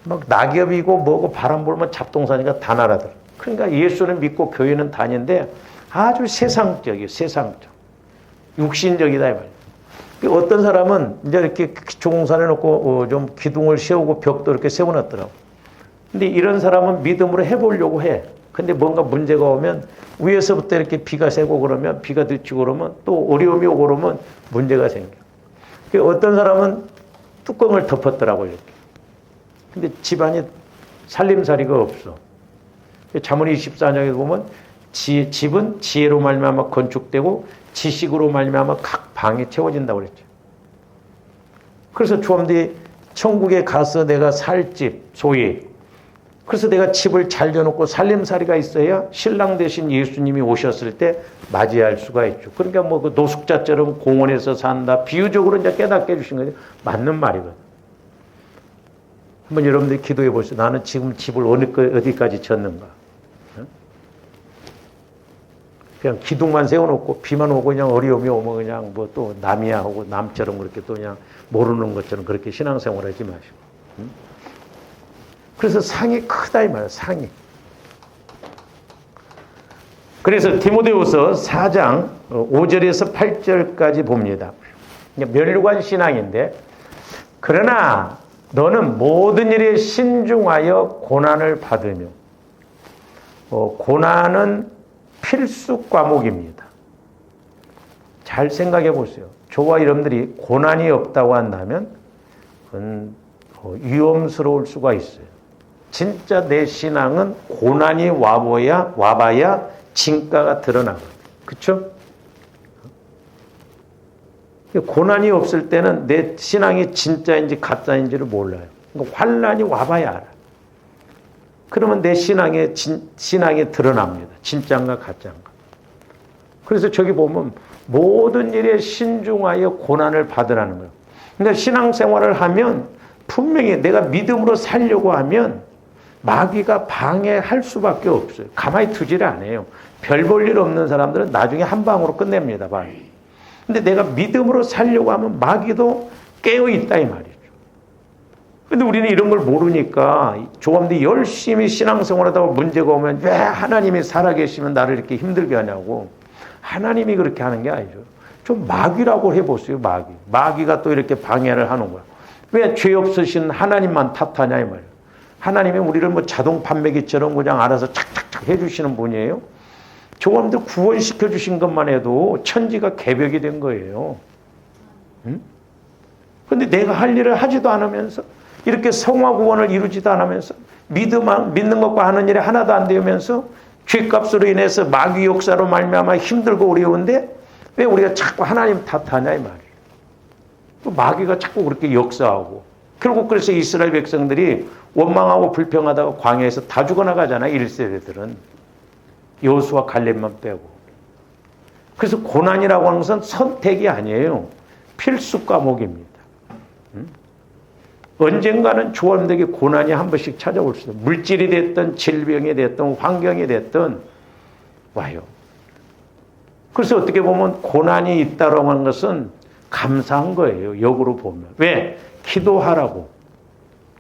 막 낙엽이고 뭐고 바람 불면 잡동사니까 다 날아들어. 그러니까 예수는 믿고 교회는 다니는데 아주 세상적이에요. 세상적. 육신적이다 이 말이에요. 어떤 사람은 이제 이렇게 기초공사를 해놓고 좀 기둥을 세우고 벽도 이렇게 세워놨더라고. 근데 이런 사람은 믿음으로 해보려고 해. 근데 뭔가 문제가 오면 위에서부터 이렇게 비가 새고 그러면 비가 늦추고 그러면 또 어려움이 오고 그러면 문제가 생겨. 어떤 사람은 뚜껑을 덮었더라고요. 이렇게. 근데 집안이 살림살이가 없어. 잠언 24장에 보면 집은 지혜로 말미암아 건축되고 지식으로 말미암아 각 방이 채워진다고 그랬죠. 그래서 조함들이 천국에 가서 내가 살 집, 소위. 그래서 내가 집을 잘 지어놓고 살림살이가 있어야 신랑 대신 예수님이 오셨을 때 맞이할 수가 있죠. 그러니까 뭐 그 노숙자처럼 공원에서 산다. 비유적으로 이제 깨닫게 해주신 거죠. 맞는 말이거든. 한번 여러분들이 기도해 보세요. 나는 지금 집을 어디까지 졌는가? 그냥 기둥만 세워놓고 비만 오고 그냥 어려움이 오면 그냥 뭐 또 남이야 하고 남처럼 그렇게 또 그냥 모르는 것처럼 그렇게 신앙생활 하지 마시고. 그래서 상이 크다 이 말이에요. 상이. 그래서 디모데후서 4장 5절에서 8절까지 봅니다. 멸류관 신앙인데, 그러나 너는 모든 일에 신중하여 고난을 받으며, 고난은 필수 과목입니다. 잘 생각해 보세요. 저와 여러분들이 고난이 없다고 한다면 그건 위험스러울 수가 있어요. 진짜 내 신앙은 고난이 와봐야 진가가 드러나거든요. 그렇죠? 고난이 없을 때는 내 신앙이 진짜인지 가짜인지를 몰라요. 그러니까 환난이 와봐야 알아. 그러면 내 신앙이 드러납니다. 진짜인가 가짜인가. 그래서 저기 보면 모든 일에 신중하여 고난을 받으라는 거예요. 그러니까 신앙생활을 하면 분명히 내가 믿음으로 살려고 하면 마귀가 방해할 수밖에 없어요. 가만히 두지를 않아요. 별 볼 일 없는 사람들은 나중에 한 방으로 끝냅니다. 근데 내가 믿음으로 살려고 하면 마귀도 깨어있다 이 말이죠. 근데 우리는 이런 걸 모르니까 조감들이 열심히 신앙생활하다가 문제가 오면 왜 하나님이 살아계시면 나를 이렇게 힘들게 하냐고. 하나님이 그렇게 하는 게 아니죠. 좀 마귀라고 해보세요. 마귀가 또 이렇게 방해를 하는 거야. 왜 죄 없으신 하나님만 탓하냐 이 말이에요. 하나님이 우리를 뭐 자동 판매기처럼 그냥 알아서 착착착 해주시는 분이에요. 저분들 구원시켜 주신 것만 해도 천지가 개벽이 된 거예요. 응? 근데 내가 할 일을 하지도 않으면서 이렇게 성화 구원을 이루지도 않으면서 믿는 것과 하는 일이 하나도 안 되면서 죄값으로 인해서 마귀 역사로 말미암아 힘들고 어려운데 왜 우리가 자꾸 하나님 탓하냐 이 말이에요. 마귀가 자꾸 그렇게 역사하고 결국 그래서 이스라엘 백성들이 원망하고 불평하다가 광야에서 다 죽어나가잖아요. 1세대들은. 여호수아 갈렙만 빼고. 그래서 고난이라고 하는 것은 선택이 아니에요. 필수 과목입니다. 언젠가는 조원되게 고난이 한 번씩 찾아올 수 있어요. 물질이 됐든 질병이 됐든 환경이 됐든 와요. 그래서 어떻게 보면 고난이 있다고 하는 것은 감사한 거예요. 역으로 보면. 왜? 기도하라고,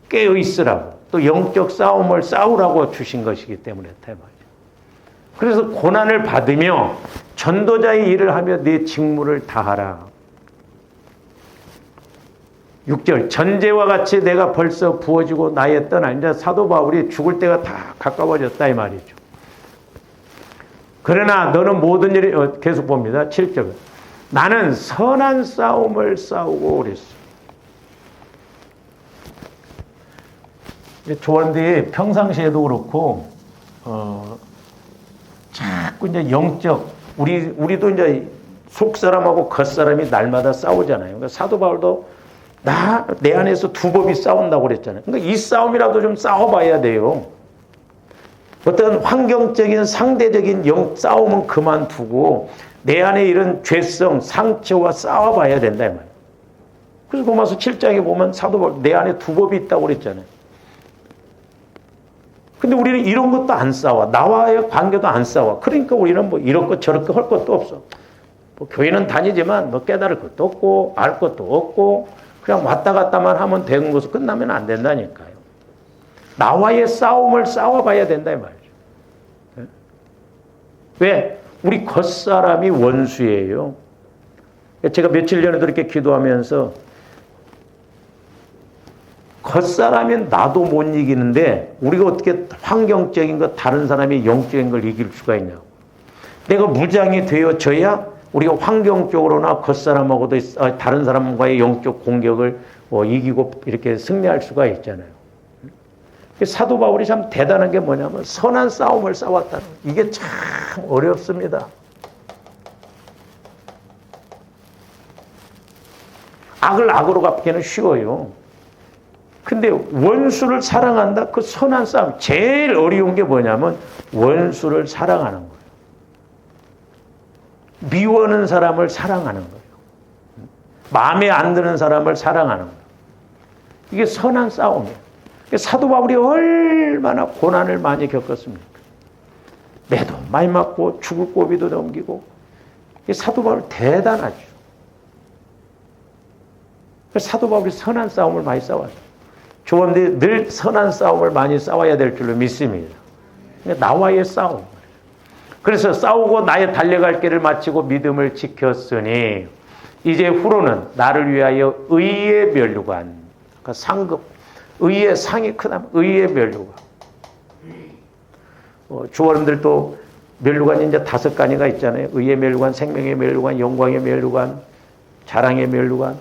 깨어 있으라고, 또 영적 싸움을 싸우라고 주신 것이기 때문에 말이죠. 그래서 고난을 받으며 전도자의 일을 하며 네 직무를 다하라. 6절 전제와 같이 내가 벌써 부어지고 나의 떠나. 이제 사도 바울이 죽을 때가 다 가까워졌다 이 말이죠. 그러나 너는 모든 일이 계속 봅니다. 7절 나는 선한 싸움을 싸우고 그랬어. 조원들이 평상시에도 그렇고 자꾸 이제 영적 우리도 이제 속 사람하고 겉 사람이 날마다 싸우잖아요. 그러니까 사도 바울도 내 안에서 두 법이 싸운다고 그랬잖아요. 그러니까 이 싸움이라도 좀 싸워봐야 돼요. 어떤 환경적인 상대적인 싸움은 그만두고 내 안에 이런 죄성, 상처와 싸워봐야 된다 이 말이에요. 그래서 로마서 7장에 보면 사도 바울 내 안에 두 법이 있다고 그랬잖아요. 근데 우리는 이런 것도 안 싸워. 나와의 관계도 안 싸워. 그러니까 우리는 뭐 이런 것 저런 거 할 것도 없어. 뭐 교회는 다니지만 뭐 깨달을 것도 없고 알 것도 없고 그냥 왔다 갔다만 하면 되는 것으로 끝나면 안 된다니까요. 나와의 싸움을 싸워봐야 된다 이 말이죠. 네? 왜? 우리 겉사람이 원수예요. 제가 며칠 전에도 이렇게 기도하면서 겉사람은 나도 못 이기는데 우리가 어떻게 환경적인 것 다른 사람이 영적인 걸 이길 수가 있냐고. 내가 무장이 되어져야 우리가 환경적으로나 겉사람하고도 다른 사람과의 영적 공격을 이기고 이렇게 승리할 수가 있잖아요. 사도 바울이 참 대단한 게 뭐냐면 선한 싸움을 싸웠다는 이게 참 어렵습니다. 악을 악으로 갚기는 쉬워요. 근데 원수를 사랑한다? 그 선한 싸움 제일 어려운 게 뭐냐면 원수를 사랑하는 거예요. 미워하는 사람을 사랑하는 거예요. 마음에 안 드는 사람을 사랑하는 거예요. 이게 선한 싸움이에요. 사도 바울이 얼마나 고난을 많이 겪었습니까? 매도 많이 맞고 죽을 고비도 넘기고. 사도 바울 대단하죠. 사도 바울이 선한 싸움을 많이 싸워요. 조원들이 늘 선한 싸움을 많이 싸워야 될 줄로 믿습니다. 나와의 싸움. 그래서 싸우고 나의 달려갈 길을 마치고 믿음을 지켰으니 이제 후로는 나를 위하여 의의 면류관, 그러니까 상급, 의의 상이 크다. 의의 면류관. 주어른들도 면류관이 이제 5가지가 있잖아요. 의의 면류관, 생명의 면류관, 영광의 면류관, 자랑의 면류관.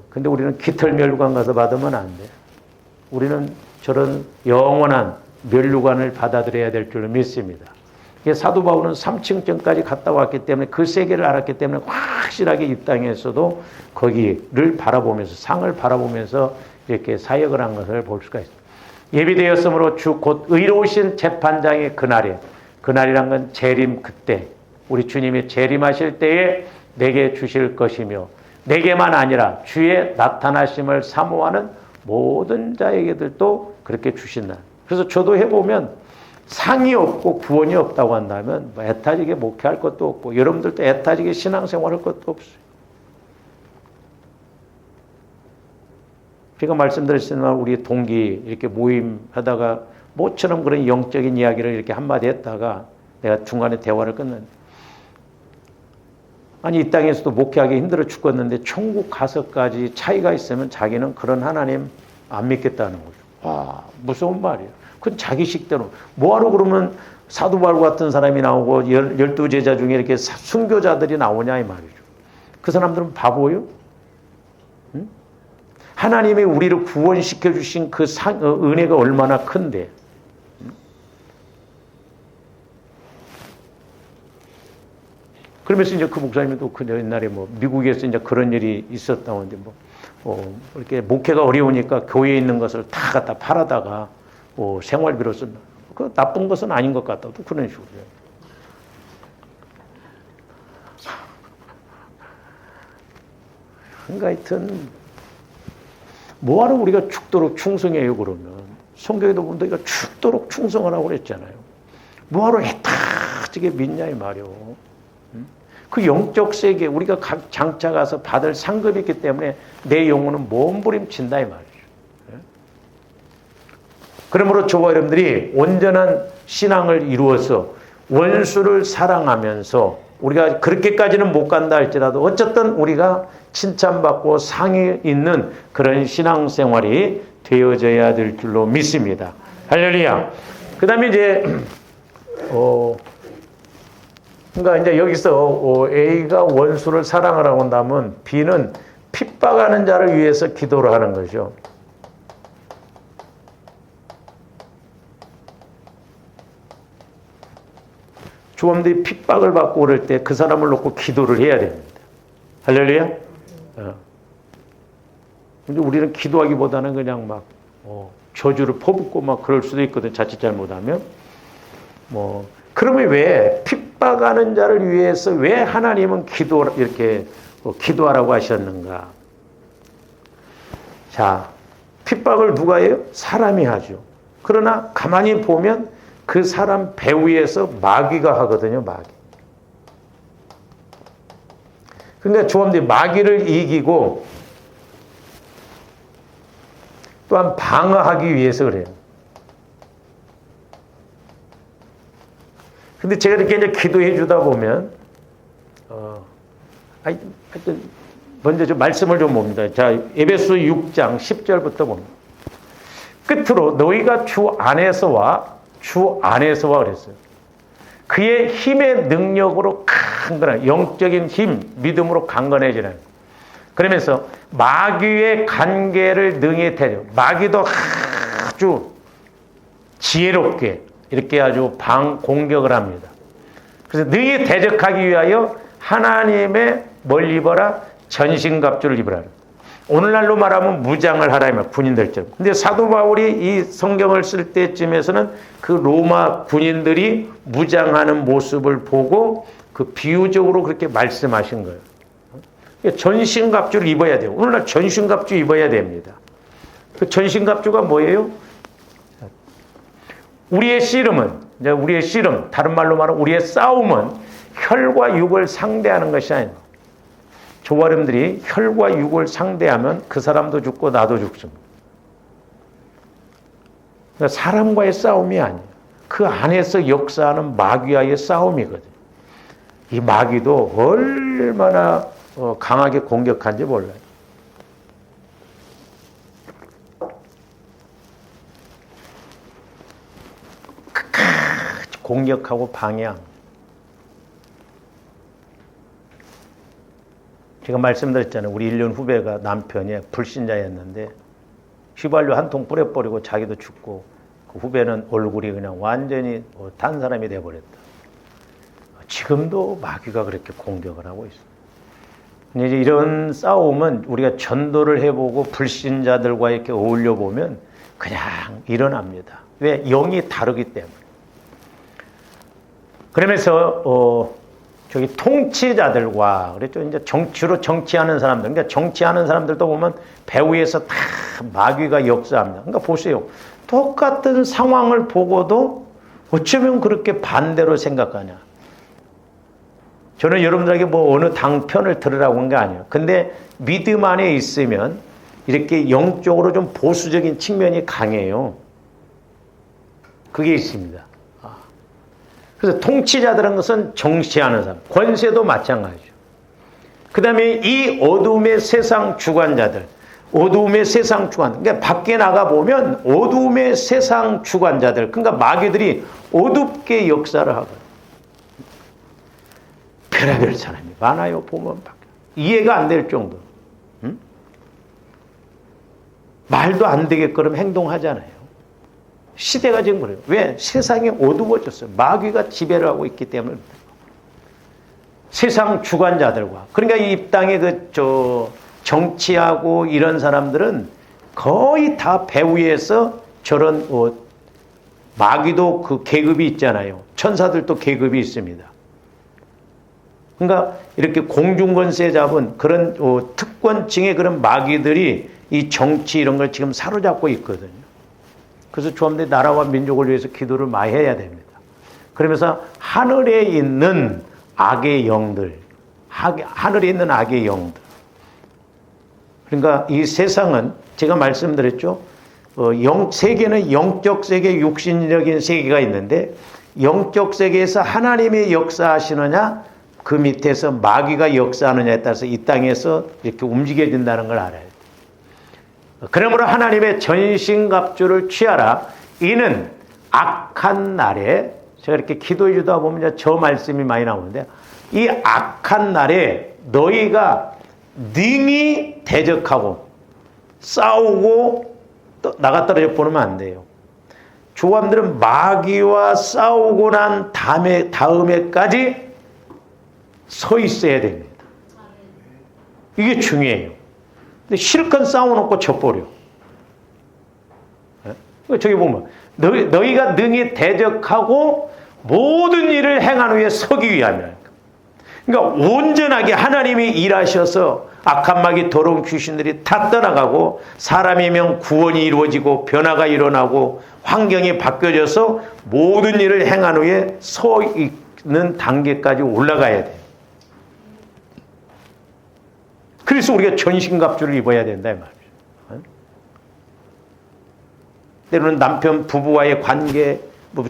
근데 우리는 깃털 면류관 가서 받으면 안 돼. 우리는 저런 영원한 면류관을 받아들여야 될 줄로 믿습니다. 사도 바울은 3층전까지 갔다 왔기 때문에 그 세계를 알았기 때문에 확실하게 이 땅에서도 거기를 바라보면서 상을 바라보면서 이렇게 사역을 한 것을 볼 수가 있습니다. 예비되었으므로 주 곧 의로우신 재판장의 그날에, 그날이란 건 재림 그때, 우리 주님이 재림하실 때에 내게 주실 것이며 내게만 아니라 주의 나타나심을 사모하는 모든 자에게들도 그렇게 주신다. 그래서 저도 해보면 상이 없고 구원이 없다고 한다면 애타지게 목회할 것도 없고 여러분들도 애타지게 신앙생활할 것도 없어요. 제가 말씀드렸지만 우리 동기 이렇게 모임하다가 모처럼 그런 영적인 이야기를 이렇게 한마디 했다가 내가 중간에 대화를 끝냈는데 아니 이 땅에서도 목회하기 힘들어 죽겠는데 천국 가서까지 차이가 있으면 자기는 그런 하나님 안 믿겠다는 거죠. 와, 무서운 말이에요. 그건 자기 식대로. 뭐하러 그러면 사도 바울 같은 사람이 나오고 12제자 중에 이렇게 순교자들이 나오냐 이 말이죠. 그 사람들은 바보예요? 응? 하나님이 우리를 구원시켜 주신 그 은혜가 얼마나 큰데. 그러면서 이제 그 목사님이 또 그 옛날에 뭐 미국에서 이제 그런 일이 있었다는데 이렇게 목회가 어려우니까 교회에 있는 것을 다 갖다 팔아다가 생활비로 쓴다. 그 나쁜 것은 아닌 것 같다. 또 그런 식으로. 그러니까 하여튼 뭐하러 우리가 죽도록 충성해요 그러면. 성경에도 보면 우리가 죽도록 충성하라고 그랬잖아요. 뭐하러 애타지게 믿냐 이 말이요. 그 영적 세계 우리가 각 장차 가서 받을 상급이 있기 때문에 내 영혼은 몸부림친다 이 말이죠. 그러므로 저와 여러분들이 온전한 신앙을 이루어서 원수를 사랑하면서 우리가 그렇게까지는 못 간다 할지라도 어쨌든 우리가 칭찬받고 상이 있는 그런 신앙생활이 되어져야 될 줄로 믿습니다. 할렐루야. 그 다음에 이제 그러니까 이제 여기서 A가 원수를 사랑하라고 한다면 B는 핍박하는 자를 위해서 기도를 하는 거죠. 주범들이 핍박을 받고 그럴 때 그 사람을 놓고 기도를 해야 됩니다. 할렐루야. 근데 우리는 기도하기보다는 그냥 막 저주를 퍼붓고 막 그럴 수도 있거든. 자칫 잘못하면. 그러면 왜 핍박하는 자를 위해서 왜 하나님은 이렇게 기도하라고 하셨는가? 자, 핍박을 누가 해요? 사람이 하죠. 그러나 가만히 보면 그 사람 배후에서 마귀가 하거든요. 마귀. 그러니까 조합들이 마귀를 이기고 또한 방어하기 위해서 그래요. 근데 제가 이렇게 이제 기도해 주다 보면, 하여튼, 먼저 좀 말씀을 좀 봅니다. 자, 에베소 6장 10절부터 봅니다. 끝으로 너희가 주 안에서와 그랬어요. 그의 힘의 능력으로 강건한, 영적인 힘, 믿음으로 강건해지는. 그러면서 마귀의 관계를 능히 대려. 마귀도 아주 지혜롭게 이렇게 아주 공격을 합니다. 그래서 능히 대적하기 위하여 하나님의 뭘 입어라? 전신갑주를 입으라. 오늘날로 말하면 무장을 하라며 군인들처럼. 근데 사도 바울이 이 성경을 쓸 때쯤에서는 그 로마 군인들이 무장하는 모습을 보고 그 비유적으로 그렇게 말씀하신 거예요. 전신갑주를 입어야 돼요. 오늘날 전신갑주 입어야 됩니다. 그 전신갑주가 뭐예요? 우리의 씨름은, 다른 말로 말하면 우리의 싸움은 혈과 육을 상대하는 것이 아닙니다. 저와 여러분들이 혈과 육을 상대하면 그 사람도 죽고 나도 죽습니다. 그러니까 사람과의 싸움이 아니에요. 그 안에서 역사하는 마귀와의 싸움이거든요. 이 마귀도 얼마나 강하게 공격한지 몰라요. 공격하고 방해합니다. 제가 말씀드렸잖아요. 우리 1년 후배가 남편이 불신자였는데 휘발유 한 통 뿌려버리고 자기도 죽고 그 후배는 얼굴이 그냥 완전히 단 사람이 돼버렸다. 지금도 마귀가 그렇게 공격을 하고 있어요. 근데 이제 이런 싸움은 우리가 전도를 해보고 불신자들과 이렇게 어울려 보면 그냥 일어납니다. 왜? 영이 다르기 때문에. 그러면서 저기 통치자들과 그랬죠. 이제 주로 정치하는 사람들, 그러니까 정치하는 사람들도 보면 배후에서 다 마귀가 역사합니다. 그러니까 보세요. 똑같은 상황을 보고도 어쩌면 그렇게 반대로 생각하냐. 저는 여러분들에게 뭐 어느 당 편을 들으라고 한 게 아니에요. 근데 믿음 안에 있으면 이렇게 영적으로 좀 보수적인 측면이 강해요. 그게 있습니다. 그래서 통치자들은 것은 정치하는 사람, 권세도 마찬가지죠. 그 다음에 이 어둠의 세상 주관자들, 어두움의 세상 주관. 그러니까 밖에 나가 보면 어두움의 세상 주관자들, 그러니까 마귀들이 어둡게 역사를 하거든요. 별의별 사람이 많아요. 보면 이해가 안 될 정도. 응? 말도 안 되게끔 행동하잖아요. 시대가 지금 그래요. 왜? 세상이 어두워졌어요. 마귀가 지배를 하고 있기 때문에. 세상 주관자들과, 그러니까 이 땅에 정치하고 이런 사람들은 거의 다 배후에서 저런 마귀도 그 계급이 있잖아요. 천사들도 계급이 있습니다. 그러니까 이렇게 공중권세 잡은 그런 특권층의 그런 마귀들이 이 정치 이런 걸 지금 사로잡고 있거든요. 그래서 조합대 나라와 민족을 위해서 기도를 많이 해야 됩니다. 그러면서 하늘에 있는 악의 영들, 하늘에 있는 악의 영들. 그러니까 이 세상은 제가 말씀드렸죠. 세계는 영적 세계, 육신적인 세계가 있는데 영적 세계에서 하나님이 역사하시느냐, 그 밑에서 마귀가 역사하느냐에 따라서 이 땅에서 이렇게 움직여진다는 걸 알아야 돼요. 그러므로 하나님의 전신갑주를 취하라. 이는 악한 날에, 제가 이렇게 기도해 주다 보면 저 말씀이 많이 나오는데, 이 악한 날에 너희가 능히 대적하고 싸우고 나가 떨어져 보면 안 돼요. 조함들은 마귀와 싸우고 난 다음에까지 서 있어야 됩니다. 이게 중요해요. 근데 실컷 싸워놓고 져버려. 저기 보면 너희가 능히 대적하고 모든 일을 행한 후에 서기 위하면, 그러니까 온전하게 하나님이 일하셔서 악한 마귀 더러운 귀신들이 다 떠나가고 사람의 명 구원이 이루어지고 변화가 일어나고 환경이 바뀌어져서 모든 일을 행한 후에 서 있는 단계까지 올라가야 돼요. 그래서 우리가 전신갑주를 입어야 된다 이 말이죠. 때로는 남편 부부와의 관계,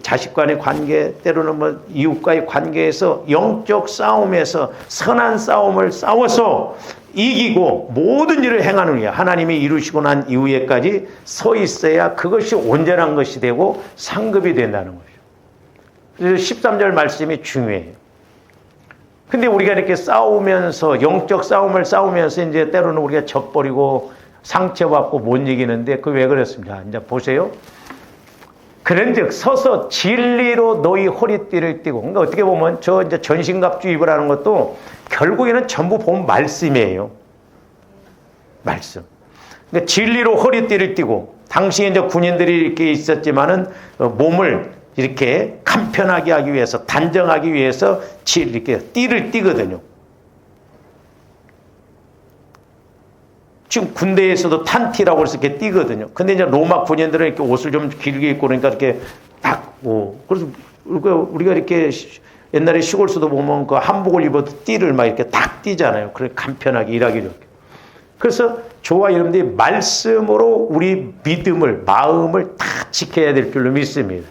자식 간의 관계, 때로는 이웃과의 관계에서 영적 싸움에서 선한 싸움을 싸워서 이기고 모든 일을 행하는 후에 하나님이 이루시고 난 이후에까지 서 있어야 그것이 온전한 것이 되고 상급이 된다는 거죠. 그래서 13절 말씀이 중요해요. 근데 우리가 이렇게 싸우면서, 영적 싸움을 싸우면서 이제 때로는 우리가 져버리고 상처받고 못 이기는데, 그 왜 그랬습니까? 이제 보세요. 그런즉 서서 진리로 너희 허리띠를 띠고, 그러니까 어떻게 보면 이제 전신갑주 입으라는 것도 결국에는 전부 보면 말씀이에요. 말씀. 그러니까 진리로 허리띠를 띠고, 당시에 이제 군인들이 이렇게 있었지만은 몸을 이렇게 간편하게 하기 위해서, 단정하기 위해서 이렇게 띠를 띠거든요. 지금 군대에서도 탄티라고 해서 이렇게 띠거든요. 근데 이제 로마 군인들은 이렇게 옷을 좀 길게 입고 그러니까 이렇게 딱, 그래서 우리가 이렇게 옛날에 시골서도 보면 그 한복을 입어도 띠를 막 이렇게 딱 띠잖아요. 그래 간편하게 일하기 좋게. 그래서 저와 여러분들이 말씀으로 우리 믿음을, 마음을 다 지켜야 될 줄로 믿습니다.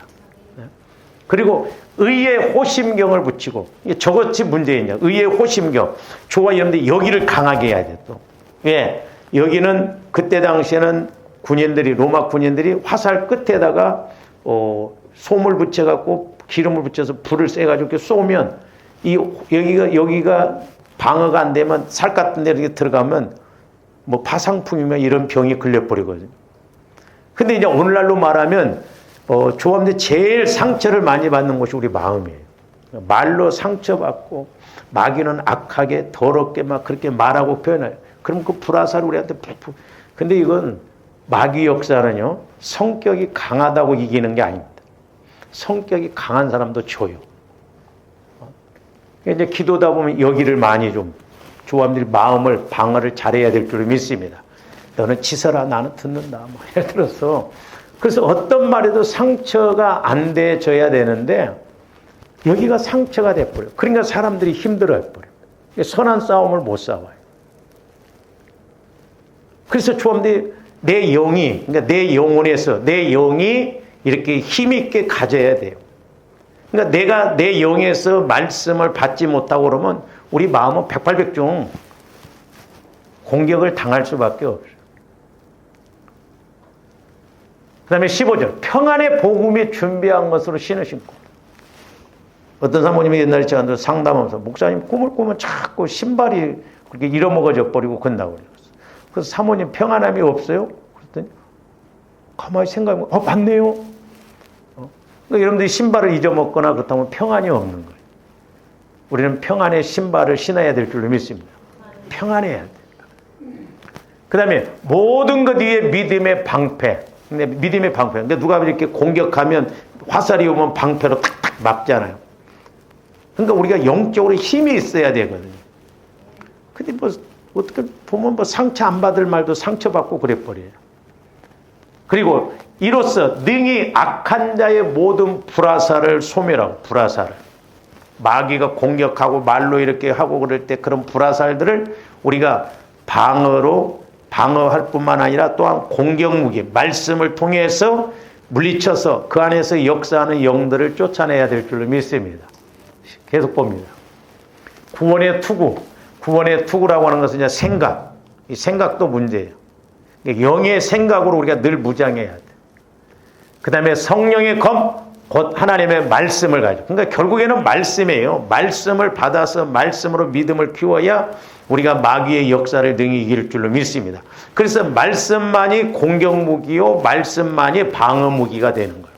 그리고 의의 호심경을 붙이고, 저것이 문제있냐. 의의 호심경. 저와 여러분들이 여기를 강하게 해야 돼, 또. 왜? 여기는 그때 당시에는 군인들이, 로마 군인들이 화살 끝에다가 솜을 붙여갖고 기름을 붙여서 불을 쐬가지고 이렇게 쏘면 여기가 방어가 안 되면 살 같은 데 이렇게 들어가면 파상풍이면 이런 병이 걸려버리거든요. 근데 이제 오늘날로 말하면 조합대 제일 상처를 많이 받는 것이 우리 마음이에요. 말로 상처받고 마귀는 악하게 더럽게 막 그렇게 말하고 표현해요. 그럼 그 불화살 우리한테 푹푹. 근데 이건 마귀 역사는요, 성격이 강하다고 이기는 게 아닙니다. 성격이 강한 사람도 져요. 이제 기도다 보면 여기를 많이 좀 조합들이 마음을 방어를 잘해야 될 줄 믿습니다. 너는 치서라, 나는 듣는다. 예를 들어서 그래서 어떤 말에도 상처가 안 돼져야 되는데 여기가 상처가 돼버려. 그러니까 사람들이 힘들어해버려. 선한 싸움을 못 싸워요. 그래서 조합들이 내 영이, 그러니까 내 영혼에서 내 영이 이렇게 힘있게 가져야 돼요. 그러니까 내가 내 영에서 말씀을 받지 못하고 그러면 우리 마음은 백발백중 공격을 당할 수밖에 없어요. 다음에 15절 평안의 복음이 준비한 것으로 신을 신고. 어떤 사모님이 옛날에 저한테 상담하면서 목사님 꿈을 꾸면 자꾸 신발이 그렇게 잃어먹어져 버리고 건다고 그랬어요. 그래서 사모님 평안함이 없어요? 그랬더니 가만히 생각해보면 맞네요. 그러니까 여러분들이 신발을 잊어먹거나 그렇다면 평안이 없는 거예요. 우리는 평안의 신발을 신어야 될 줄로 믿습니다. 평안해야 된다. 그 다음에 모든 것 위에 믿음의 방패. 근데 믿음의 방패. 근데 누가 이렇게 공격하면 화살이 오면 방패로 탁탁 막잖아요. 그러니까 우리가 영적으로 힘이 있어야 되거든요. 근데 뭐 어떻게 보면 뭐 상처 안 받을 말도 상처받고 그래 버려요. 그리고 이로써 능히 악한 자의 모든 불화살을 소멸하고, 불화살을 마귀가 공격하고 말로 이렇게 하고 그럴 때 그런 불화살들을 우리가 방어할 뿐만 아니라 또한 공격무기 말씀을 통해서 물리쳐서 그 안에서 역사하는 영들을 쫓아내야 될 줄로 믿습니다. 계속 봅니다. 구원의 투구라고 하는 것은 이제 생각, 이 생각도 문제예요. 영의 생각으로 우리가 늘 무장해야 돼. 그 다음에 성령의 검, 곧 하나님의 말씀을 가지고. 그러니까 결국에는 말씀이에요. 말씀을 받아서 말씀으로 믿음을 키워야 우리가 마귀의 역사를 능히 이길 줄로 믿습니다. 그래서 말씀만이 공격무기요, 말씀만이 방어무기가 되는 거예요.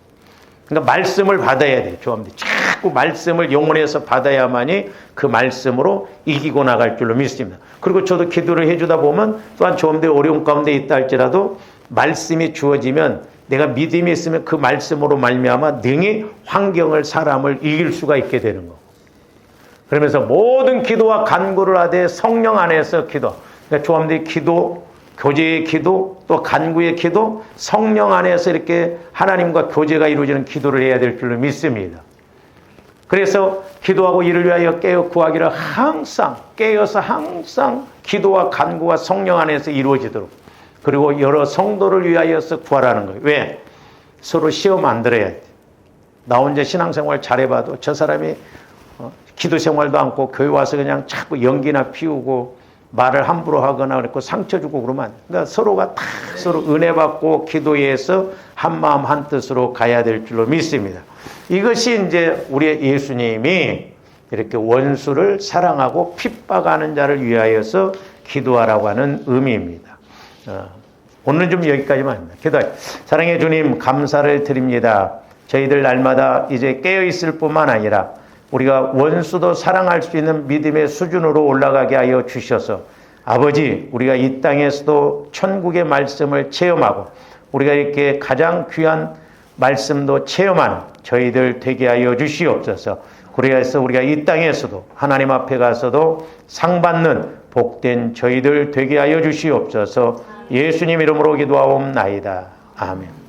그러니까 말씀을 받아야 돼요. 조합들 자꾸 말씀을 영혼에서 받아야만이 그 말씀으로 이기고 나갈 줄로 믿습니다. 그리고 저도 기도를 해주다 보면 또한 조합들 어려운 가운데 있다 할지라도 말씀이 주어지면 내가 믿음이 있으면 그 말씀으로 말미암아 능히 환경을, 사람을 이길 수가 있게 되는 거. 그러면서 모든 기도와 간구를 하되 성령 안에서 기도. 그러니까 조합들이 기도, 교제의 기도, 또 간구의 기도, 성령 안에서 이렇게 하나님과 교제가 이루어지는 기도를 해야 될 줄로 믿습니다. 그래서 기도하고 이를 위하여 깨어 구하기를 항상 깨어서 항상 기도와 간구와 성령 안에서 이루어지도록, 그리고 여러 성도를 위하여서 구하라는 거예요. 왜? 서로 시험 안 들어야 돼. 나 혼자 신앙생활 잘해봐도 저 사람이 기도 생활도 않고 교회 와서 그냥 자꾸 연기나 피우고 말을 함부로 하거나 그랬고 상처 주고 그러면 안 돼. 그러니까 서로가 다 서로 은혜 받고 기도해서 한 마음 한 뜻으로 가야 될 줄로 믿습니다. 이것이 이제 우리의 예수님이 이렇게 원수를 사랑하고 핍박하는 자를 위하여서 기도하라고 하는 의미입니다. 오늘은 좀 여기까지만 합니다. 기도하여. 사랑의 주님, 감사를 드립니다. 저희들 날마다 이제 깨어있을 뿐만 아니라 우리가 원수도 사랑할 수 있는 믿음의 수준으로 올라가게 하여 주셔서 아버지, 우리가 이 땅에서도 천국의 말씀을 체험하고 우리가 이렇게 가장 귀한 말씀도 체험하는 저희들 되게 하여 주시옵소서. 그래서 우리가 이 땅에서도 하나님 앞에 가서도 상 받는 복된 저희들 되게 하여 주시옵소서. 예수님 이름으로 기도하옵나이다. 아멘.